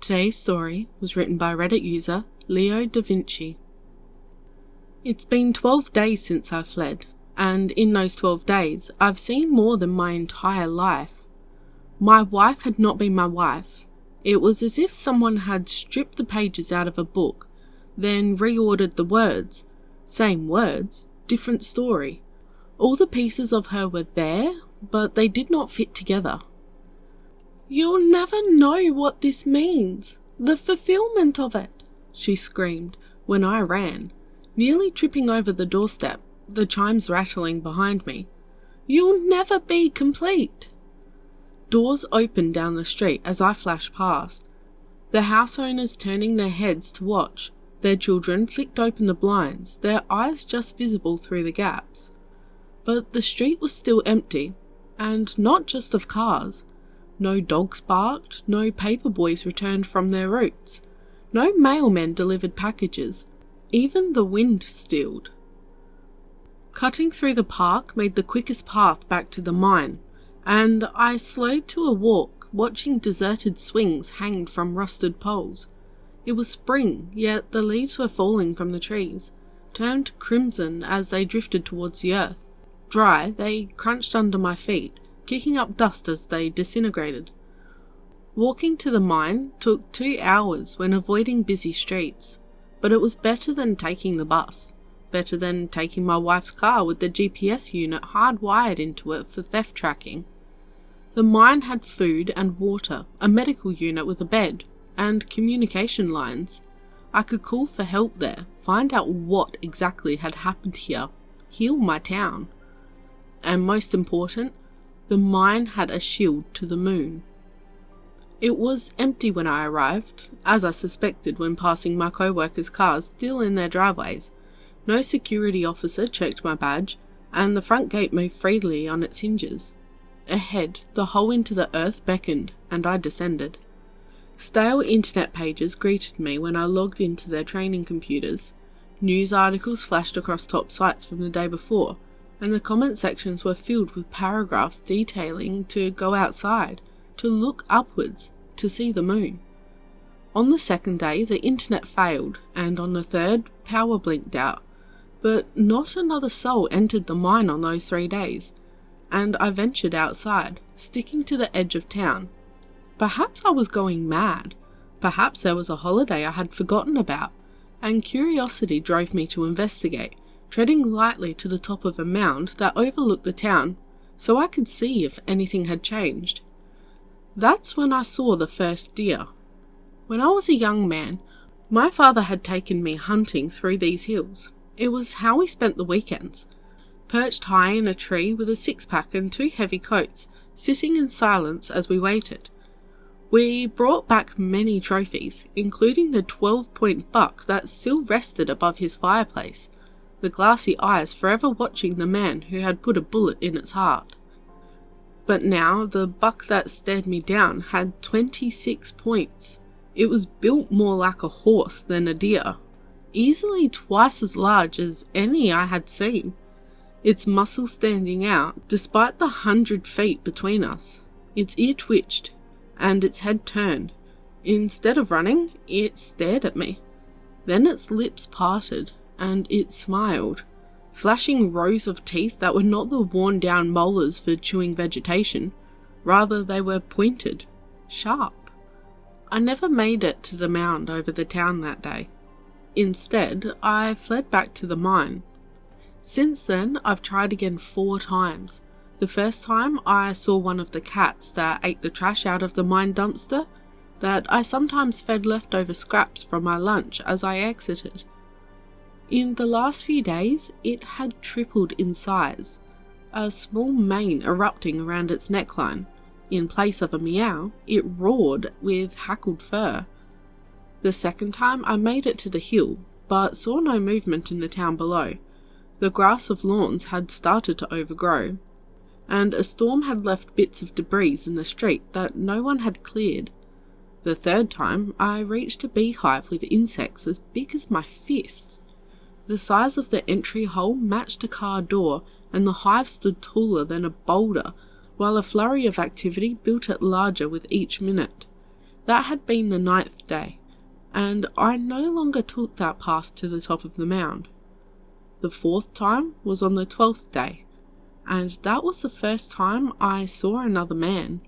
Today's story was written by Reddit user leoduhvinci. It's been 12 days since I fled, and in those 12 days I've seen more than my entire life. My wife had not been my wife. It was as if someone had stripped the pages out of a book, then reordered the words. Same words, different story. All the pieces of her were there, but they did not fit together. "You'll never know what this means, the fulfillment of it," she screamed when I ran, nearly tripping over the doorstep, the chimes rattling behind me. "You'll never be complete." Doors opened down the street as I flashed past, the house owners turning their heads to watch. Their children flicked open the blinds, their eyes just visible through the gaps. But the street was still empty, and not just of cars. No dogs barked, no paperboys returned from their routes, no mailmen delivered packages, even the wind stilled. Cutting through the park made the quickest path back to the mine, and I slowed to a walk, watching deserted swings hanged from rusted poles. It was spring, yet the leaves were falling from the trees, turned crimson as they drifted towards the earth. Dry, they crunched under my feet, kicking up dust as they disintegrated. Walking to the mine took 2 hours when avoiding busy streets, but it was better than taking the bus, better than taking my wife's car with the GPS unit hardwired into it for theft tracking. The mine had food and water, a medical unit with a bed, and communication lines. I could call for help there, find out what exactly had happened here, heal my town. And most important, the mine had a shield to the moon. It was empty when I arrived, as I suspected when passing my co-workers' cars still in their driveways. No security officer checked my badge, and the front gate moved freely on its hinges. Ahead, the hole into the earth beckoned, and I descended. Stale internet pages greeted me when I logged into their training computers. News articles flashed across top sites from the day before, and the comment sections were filled with paragraphs detailing to go outside, to look upwards, to see the moon. On the second day, the internet failed, and on the third, power blinked out. But not another soul entered the mine on those 3 days, and I ventured outside, sticking to the edge of town. Perhaps I was going mad. Perhaps there was a holiday I had forgotten about, and curiosity drove me to investigate, treading lightly to the top of a mound that overlooked the town, so I could see if anything had changed. That's when I saw the first deer. When I was a young man, my father had taken me hunting through these hills. It was how we spent the weekends. Perched high in a tree with a 6-pack and 2 heavy coats, sitting in silence as we waited. We brought back many trophies, including the 12-point buck that still rested above his fireplace, the glassy eyes forever watching the man who had put a bullet in its heart. But now the buck that stared me down had 26 points. It was built more like a horse than a deer, easily twice as large as any I had seen, its muscles standing out despite the 100 feet between us. Its ear twitched, and its head turned. Instead of running, it stared at me. Then its lips parted, and it smiled, flashing rows of teeth that were not the worn-down molars for chewing vegetation. Rather, they were pointed, sharp. I never made it to the mound over the town that day. Instead, I fled back to the mine. Since then, I've tried again 4 times. The first time, I saw one of the cats that ate the trash out of the mine dumpster, that I sometimes fed leftover scraps from my lunch as I exited. In the last few days, it had tripled in size, a small mane erupting around its neckline. In place of a meow, it roared with hackled fur. The second time, I made it to the hill, but saw no movement in the town below. The grass of lawns had started to overgrow, and a storm had left bits of debris in the street that no one had cleared. The third time, I reached a beehive with insects as big as my fist. The size of the entry hole matched a car door, and the hive stood taller than a boulder, while a flurry of activity built it larger with each minute. That had been the 9th day, and I no longer took that path to the top of the mound. The 4th time was on the 12th day, and that was the first time I saw another man